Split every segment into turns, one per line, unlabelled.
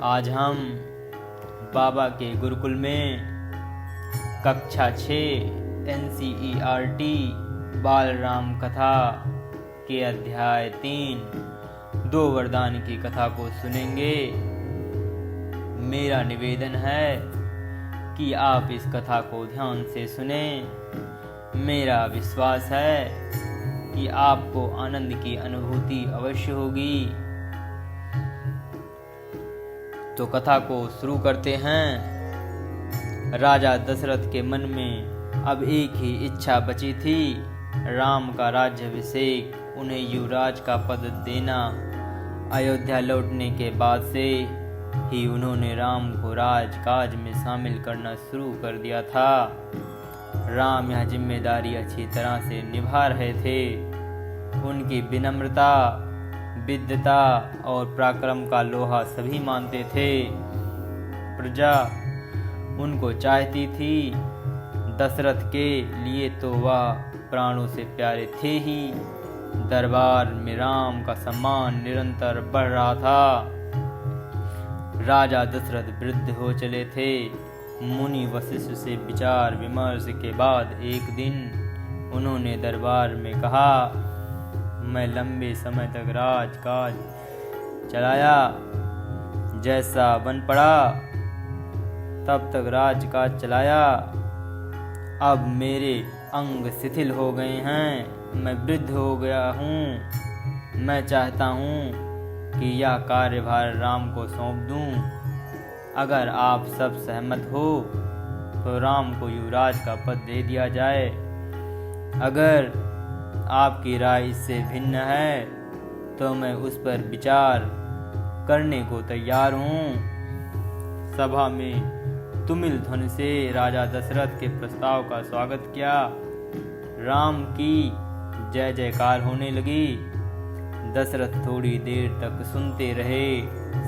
आज हम बाबा के गुरुकुल में कक्षा 6 NCERT बाल राम कथा के अध्याय 3 दो वरदान की कथा को सुनेंगे। मेरा निवेदन है कि आप इस कथा को ध्यान से सुनें। मेरा विश्वास है कि आपको आनंद की अनुभूति अवश्य होगी। तो कथा को शुरू करते हैं। राजा दशरथ के मन में अब एक ही इच्छा बची थी, राम का राज्याभिषेक, उन्हें युवराज का पद देना। अयोध्या लौटने के बाद से ही उन्होंने राम को राजकाज में शामिल करना शुरू कर दिया था। राम यह जिम्मेदारी अच्छी तरह से निभा रहे थे। उनकी विनम्रता, विद्वता और पराक्रम का लोहा सभी मानते थे। प्रजा उनको चाहती थी। दशरथ के लिए तो वह प्राणों से प्यारे थे ही। दरबार में राम का सम्मान निरंतर बढ़ रहा था। राजा दशरथ वृद्ध हो चले थे। मुनि वशिष्ठ से विचार विमर्श के बाद एक दिन उन्होंने दरबार में कहा, मैं लंबे समय तक राजकाज चलाया, जैसा बन पड़ा तब तक राजकाज चलाया। अब मेरे अंग शिथिल हो गए हैं, मैं वृद्ध हो गया हूँ। मैं चाहता हूँ कि यह कार्यभार राम को सौंप दूँ। अगर आप सब सहमत हो तो राम को युवराज का पद दे दिया जाए। अगर आपकी राय इससे भिन्न है तो मैं उस पर विचार करने को तैयार हूँ। सभा में तुमुल ध्वनि से राजा दशरथ के प्रस्ताव का स्वागत किया। राम की जय जयकार होने लगी। दशरथ थोड़ी देर तक सुनते रहे।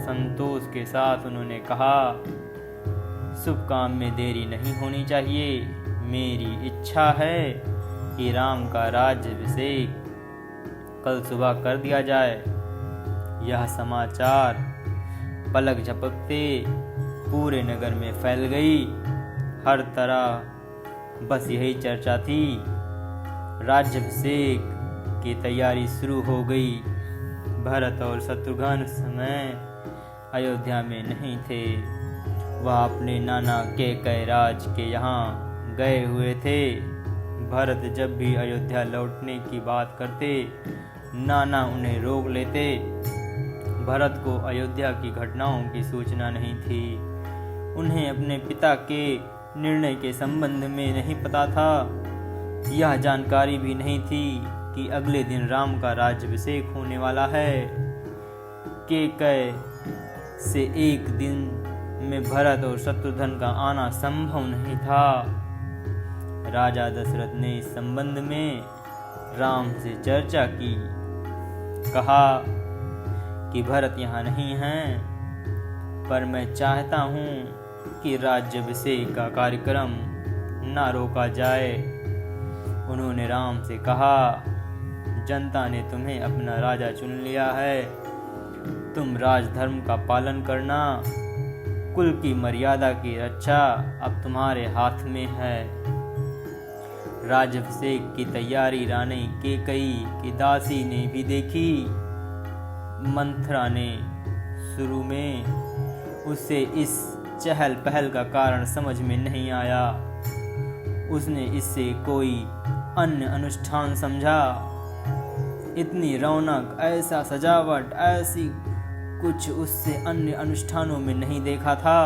संतोष के साथ उन्होंने कहा, शुभ काम में देरी नहीं होनी चाहिए। मेरी इच्छा है कि राम का राज्याभिषेक कल सुबह कर दिया जाए। यह समाचार पलक झपकते पूरे नगर में फैल गई। हर तरह बस यही चर्चा थी। राज्याभिषेक की तैयारी शुरू हो गई। भरत और शत्रुघ्न समय अयोध्या में नहीं थे। वह अपने नाना कैकयराज के यहाँ गए हुए थे। भरत जब भी अयोध्या लौटने की बात करते, नाना उन्हें रोक लेते। भरत को अयोध्या की घटनाओं की सूचना नहीं थी। उन्हें अपने पिता के निर्णय के संबंध में नहीं पता था। यह जानकारी भी नहीं थी कि अगले दिन राम का राज्याभिषेक होने वाला है। कैकय से एक दिन में भरत और शत्रुघ्न का आना संभव नहीं था। राजा दशरथ ने इस संबंध में राम से चर्चा की। कहा कि भरत यहाँ नहीं हैं, पर मैं चाहता हूँ कि राज्याभिषेक का कार्यक्रम न रोका जाए। उन्होंने राम से कहा, जनता ने तुम्हें अपना राजा चुन लिया है। तुम राजधर्म का पालन करना, कुल की मर्यादा की रक्षा अब तुम्हारे हाथ में है। राज्याभिषेक की तैयारी रानी कैकयी की दासी ने भी देखी। मंथरा ने शुरू में उसे इस चहल पहल का कारण समझ में नहीं आया। उसने इससे कोई अन्य अनुष्ठान समझा। इतनी रौनक, ऐसा सजावट, ऐसी कुछ उससे अन्य अनुष्ठानों में नहीं देखा था।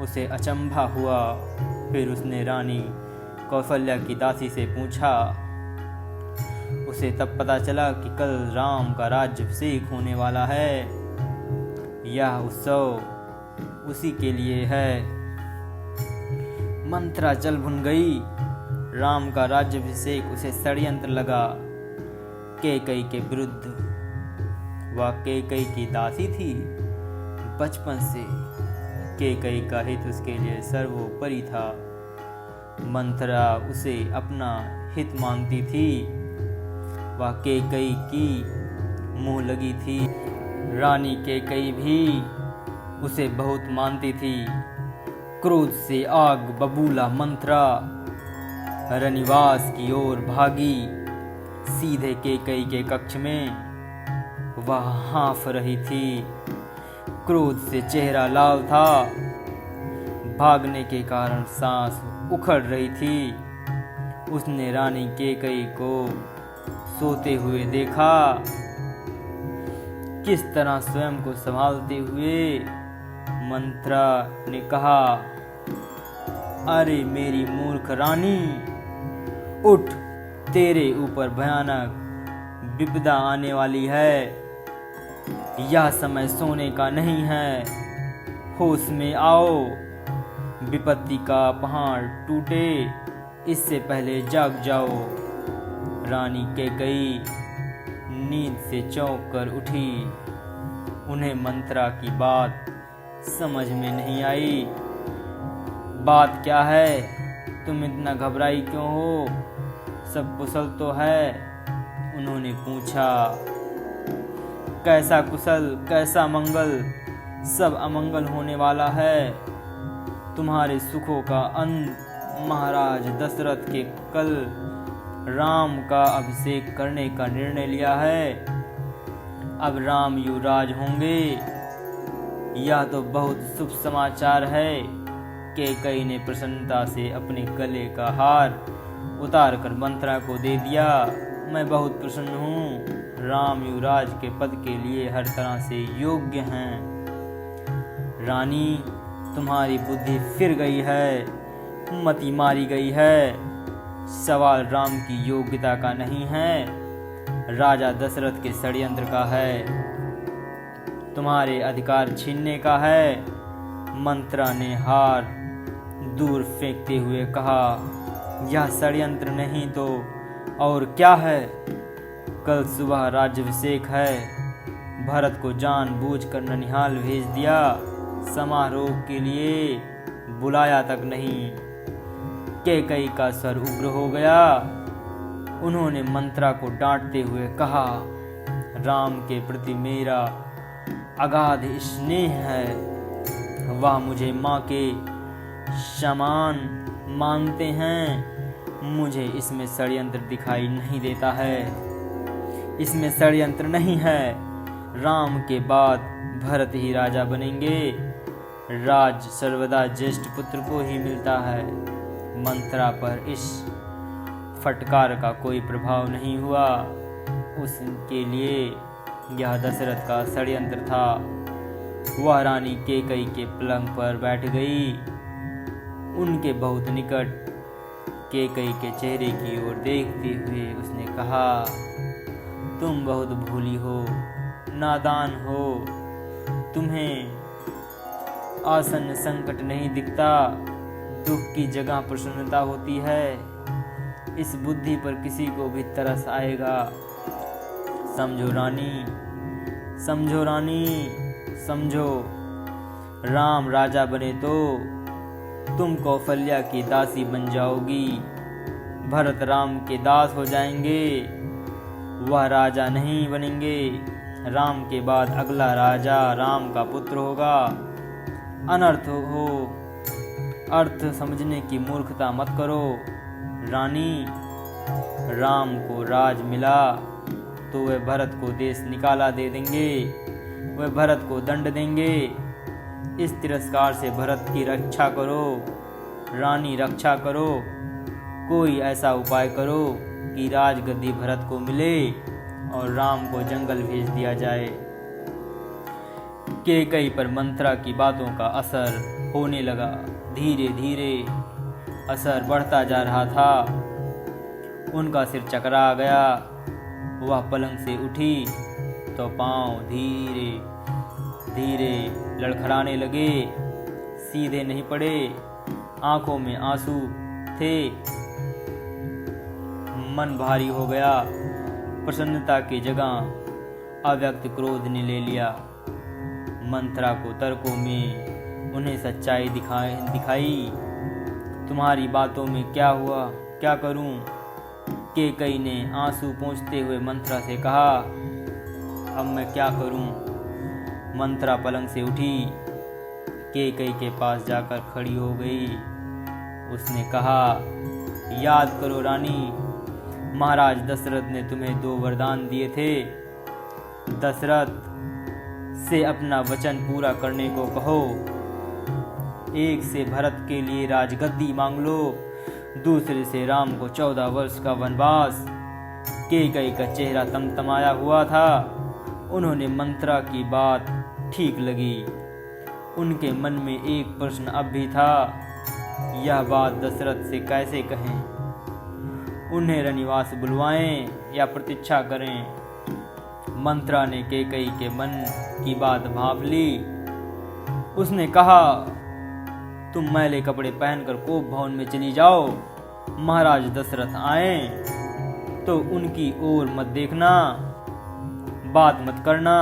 उसे अचंभा हुआ। फिर उसने रानी कौशल्या की दासी से पूछा। उसे तब पता चला कि कल राम का राज्याभिषेक होने वाला है। यह उत्सव उसी के लिए है। मंथरा जल भुन गई। राम का राज्याभिषेक उसे षड्यंत्र लगा। कैकयी के विरुद्ध। वह कैकयी की दासी थी। बचपन से कैकयी का हित उसके लिए सर्वोपरि था। मंथरा उसे अपना हित मानती थी। वह कैकयी की मुँह लगी थी। रानी कैकयी भी उसे बहुत मानती थी। क्रोध से आग बबूला मंत्रा रनिवास की ओर भागी। सीधे केकई के कक्ष में वह हाँफ रही थी। क्रोध से चेहरा लाल था। भागने के कारण सांस उखड़ रही थी। उसने रानी केकई को सोते हुए देखा। किस तरह स्वयं को संभालते हुए मंत्रा ने कहा, अरे मेरी मूर्ख रानी, उठ, तेरे ऊपर भयानक विपदा आने वाली है। यह समय सोने का नहीं है। होश में आओ। विपत्ति का पहाड़ टूटे इससे पहले जाग जाओ। रानी केकई नींद से चौंक कर उठी। उन्हें मंत्रा की बात समझ में नहीं आई। बात क्या है? तुम इतना घबराई क्यों हो? सब कुशल तो है? उन्होंने पूछा। कैसा कुशल, कैसा मंगल? सब अमंगल होने वाला है। तुम्हारे सुखों का अंत महाराज दशरथ के कल राम का अभिषेक करने का निर्णय लिया है। अब राम युवराज होंगे। यह तो बहुत शुभ समाचार है। केकई ने प्रसन्नता से अपने गले का हार उतार कर मंत्रा को दे दिया। मैं बहुत प्रसन्न हूँ। राम युवराज के पद के लिए हर तरह से योग्य हैं। रानी, तुम्हारी बुद्धि फिर गई है, मति मारी गई है। सवाल राम की योग्यता का नहीं है, राजा दशरथ के षड्यंत्र का है। तुम्हारे अधिकार छीनने का है। मंत्रा ने हार दूर फेंकते हुए कहा, यह षड्यंत्र नहीं तो और क्या है? कल सुबह राज्याभिषेक है। भरत को जानबूझकर ननिहाल भेज दिया। समारोह के लिए बुलाया तक नहीं। केकई का सर उग्र हो गया। उन्होंने मंत्रा को डांटते हुए कहा, राम के प्रति मेरा अगाध स्नेह है। वह मुझे माँ के समान मानते हैं। मुझे इसमें षड्यंत्र दिखाई नहीं देता है। इसमें षड्यंत्र नहीं है। राम के बाद भरत ही राजा बनेंगे। राज सर्वदा ज्येष्ठ पुत्र को ही मिलता है। मंत्रा पर इस फटकार का कोई प्रभाव नहीं हुआ। उसके लिए यह दशरथ का षड्यंत्र था। वह रानी केकई के पलंग पर बैठ गई। उनके बहुत निकट केकई के चेहरे की ओर देखते हुए उसने कहा, तुम बहुत भोली हो, नादान हो। तुम्हें आसन्न संकट नहीं दिखता। दुख की जगह प्रसन्नता होती है। इस बुद्धि पर किसी को भी तरस आएगा। समझो रानी, समझो रानी, समझो। राम राजा बने तो तुम कौशल्या की दासी बन जाओगी। भरत राम के दास हो जाएंगे। वह राजा नहीं बनेंगे। राम के बाद अगला राजा राम का पुत्र होगा। अनर्थ हो। अर्थ समझने की मूर्खता मत करो। रानी, राम को राज मिला तो वे भरत को देश निकाला दे देंगे। वे भरत को दंड देंगे। इस तिरस्कार से भरत की रक्षा करो। रानी, रक्षा करो। कोई ऐसा उपाय करो कि राजगद्दी भरत को मिले और राम को जंगल भेज दिया जाए। केकई पर मंत्रा की बातों का असर होने लगा। धीरे धीरे असर बढ़ता जा रहा था। उनका सिर चकरा गया। वह पलंग से उठी तो पांव धीरे धीरे लड़खड़ाने लगे। सीधे नहीं पड़े। आंखों में आंसू थे। मन भारी हो गया। प्रसन्नता की जगह अव्यक्त क्रोध ने ले लिया। मंत्रा को तर्कों में उन्हें सच्चाई दिखाई। तुम्हारी बातों में क्या हुआ, क्या करूं? केकई ने आंसू पोंछते हुए मंत्रा से कहा, अब मैं क्या करूं? मंत्रा पलंग से उठी। कैकेयी के पास जाकर खड़ी हो गई। उसने कहा, याद करो रानी, महाराज दशरथ ने तुम्हें 2 वरदान दिए थे। दशरथ से अपना वचन पूरा करने को कहो। एक से भरत के लिए राजगद्दी मांग लो, दूसरे से राम को 14 वर्ष का वनवास। कैकेयी का चेहरा तमतमाया हुआ था। उन्होंने मंत्रा की बात ठीक लगी। उनके मन में एक प्रश्न अब भी था, यह बात दशरथ से कैसे कहें? उन्हें रनिवास बुलवाएं या प्रतीक्षा करें? मंत्रा ने कैकेयी के मन की बात भांप ली। उसने कहा, तुम मैले कपड़े पहनकर कोप भवन में चली जाओ। महाराज दशरथ आए तो उनकी ओर मत देखना, बात मत करना।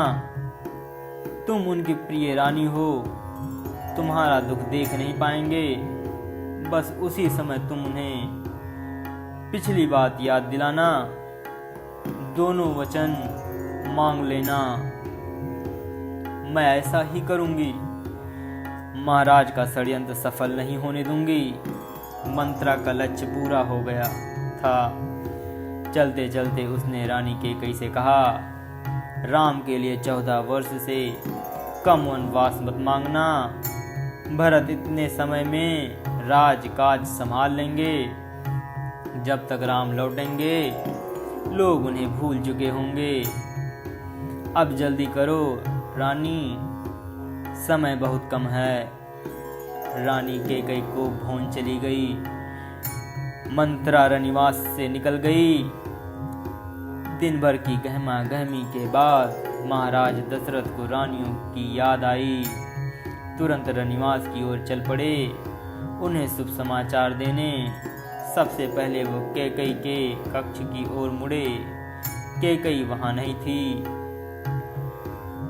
तुम उनकी प्रिय रानी हो, तुम्हारा दुख देख नहीं पाएंगे। बस उसी समय तुम उन्हें पिछली बात याद दिलाना, दोनों वचन मांग लेना। मैं ऐसा ही करूंगी। महाराज का षड्यंत्र सफल नहीं होने दूंगी। मंत्रा का लक्ष्य पूरा हो गया था। चलते चलते उसने रानी कैकेयी से कहा, राम के लिए 14 वर्ष से कम वनवास मत मांगना। भरत इतने समय में राजकाज संभाल लेंगे। जब तक राम लौटेंगे लोग उन्हें भूल चुके होंगे। अब जल्दी करो रानी, समय बहुत कम है। रानी कैकेयी कोप भवन चली गई। मंत्रा रनिवास से निकल गई। दिन भर की गहमा गहमी के बाद महाराज दशरथ को रानियों की याद आई। तुरंत रनिवास की ओर चल पड़े, उन्हें शुभ समाचार देने। सबसे पहले वो कैकेयी के कक्ष की ओर मुड़े। कैकेयी वहां नहीं थी।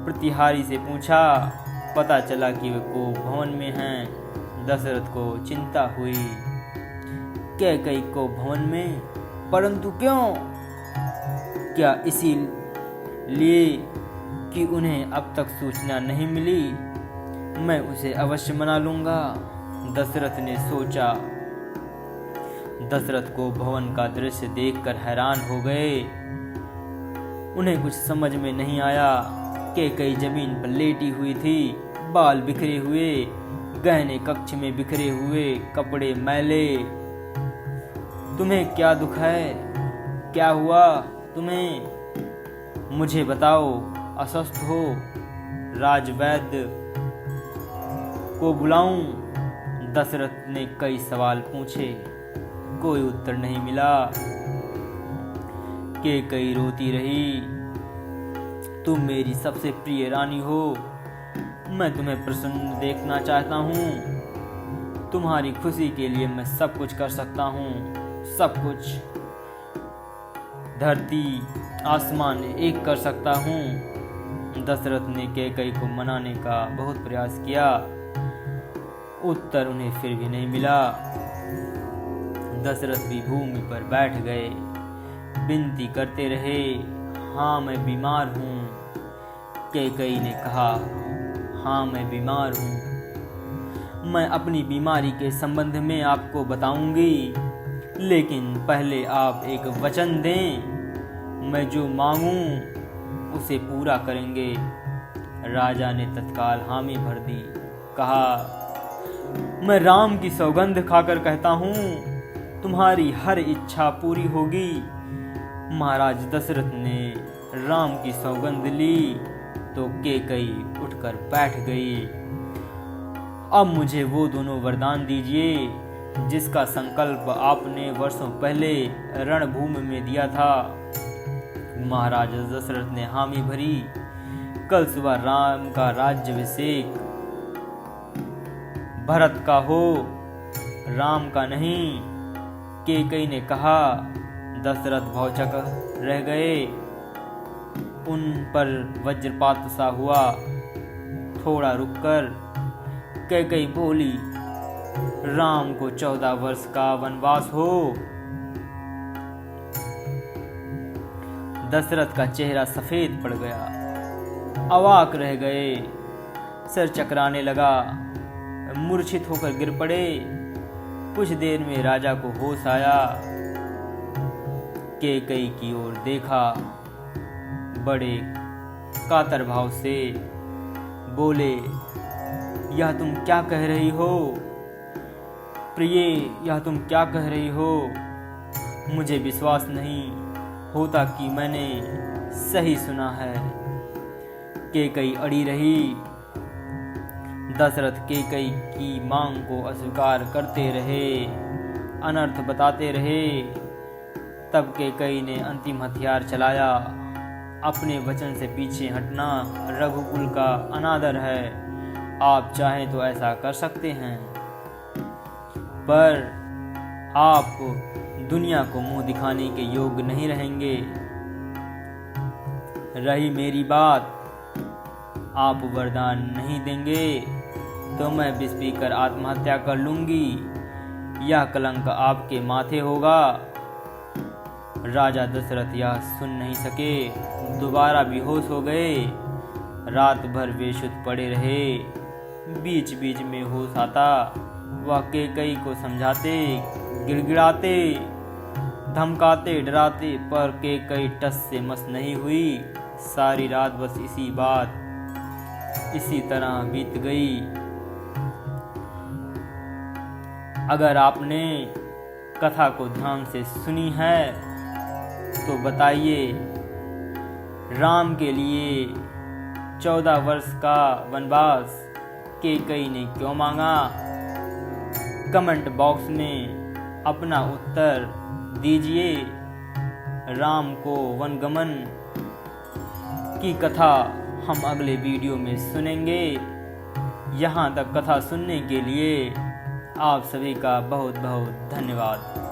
प्रतिहारी से पूछा, पता चला कि वे कोप भवन में हैं। दशरथ को चिंता हुई। कैकेयी कोप भवन में? परंतु क्यों? क्या इसीलिए कि उन्हें अब तक सूचना नहीं मिली? मैं उसे अवश्य मना लूंगा, दशरथ ने सोचा। दशरथ को भवन का दृश्य देखकर हैरान हो गए। उन्हें कुछ समझ में नहीं आया। कैकेयी जमीन पर लेटी हुई थी, बाल बिखरे हुए, गहने कक्ष में बिखरे हुए, कपड़े मैले। तुम्हें क्या दुख है? क्या हुआ तुम्हें? मुझे बताओ। अस्वस्थ हो? राजवैद्य को बुलाऊं? दशरथ ने कई सवाल पूछे, कोई उत्तर नहीं मिला। कैकेयी रोती रही। तुम मेरी सबसे प्रिय रानी हो, मैं तुम्हें प्रसन्न देखना चाहता हूँ। तुम्हारी खुशी के लिए मैं सब कुछ कर सकता हूँ, सब कुछ। धरती आसमान एक कर सकता हूँ। दशरथ ने कैकेयी को मनाने का बहुत प्रयास किया, उत्तर उन्हें फिर भी नहीं मिला। दशरथ भी भूमि पर बैठ गए, विनती करते रहे, हाँ मैं बीमार हूँ। कैकेयी ने कहा, हाँ मैं बीमार हूँ। मैं अपनी बीमारी के संबंध में आपको बताऊंगी, लेकिन पहले आप एक वचन दें। मैं जो मांगूं उसे पूरा करेंगे। राजा ने तत्काल हामी भर दी। कहा, मैं राम की सौगंध खाकर कहता हूँ, तुम्हारी हर इच्छा पूरी होगी। महाराज दशरथ ने राम की सौगंध ली तो कैकेयी उठकर बैठ गई। अब मुझे वो दोनों वरदान दीजिए जिसका संकल्प आपने वर्षों पहले रणभूमि में दिया था। महाराज दशरथ ने हामी भरी। कल सुबह राम का राज्याभिषेक भरत का हो, राम का नहीं। कैकेयी ने कहा। दशरथ भौचक रह गए। उन पर वज्रपात सा हुआ। थोड़ा रुककर कैकेयी बोली, राम को 14 वर्ष का वनवास हो। दशरथ का चेहरा सफेद पड़ गया, अवाक रह गए, सिर चकराने लगा। मूर्छित होकर गिर पड़े। कुछ देर में राजा को होश आया, कैकेयी की ओर देखा, बड़े कातर भाव से बोले, यह तुम क्या कह रही हो प्रिये, यह तुम क्या कह रही हो? मुझे विश्वास नहीं होता कि मैंने सही सुना है। कैकेयी अड़ी रही। दशरथ कैकेयी की मांग को अस्वीकार करते रहे, अनर्थ बताते रहे। तब कैकेयी ने अंतिम हथियार चलाया। अपने वचन से पीछे हटना रघुकुल का अनादर है। आप चाहें तो ऐसा कर सकते हैं, पर आप दुनिया को मुंह दिखाने के योग्य नहीं रहेंगे। रही मेरी बात, आप वरदान नहीं देंगे तो मैं विष पीकर आत्महत्या कर लूंगी। यह कलंक आपके माथे होगा। राजा दशरथ यह सुन नहीं सके, दोबारा बेहोश हो गए। रात भर बेसुध पड़े रहे। बीच बीच में होश आता, वह कैकेयी को समझाते, गिड़गिड़ाते, धमकाते, डराते, पर कैकेयी टस से मस नहीं हुई। सारी रात बस इसी तरह बीत गई। अगर आपने कथा को ध्यान से सुनी है तो बताइए, राम के लिए 14 वर्ष का वनवास कैकेयी ने क्यों मांगा? कमेंट बॉक्स में अपना उत्तर दीजिए। राम को वनगमन की कथा हम अगले वीडियो में सुनेंगे। यहाँ तक कथा सुनने के लिए आप सभी का बहुत बहुत धन्यवाद।